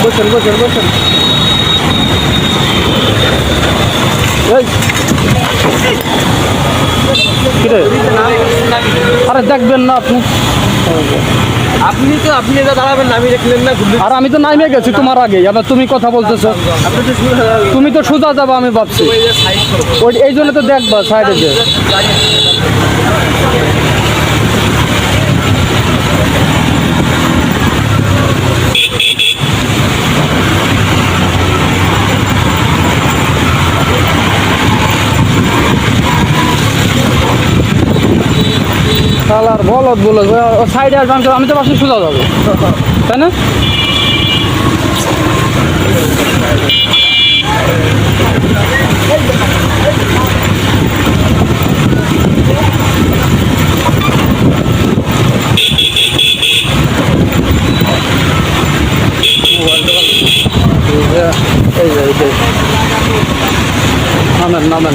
বসেন বসেন বসেন। কিরে আরে দেখবেন না আপনি, আপনি এটা দাঁড়াবেন না, আমি দেখলেন না। আর আমি তো নাইমে গেছি তোমার আগে, আবার তুমি কথা বলতেছো। আপনি তো তুমি তো সোজা যাবো আমি ভাবছি, সাইড করবো। ওই এই জন্য তো দেখবা সাইডে যে। আর বলত বলো সাইডে আসবে, আমি তো পাশে সোজা যাবো, তাই না? নামেন নামেন।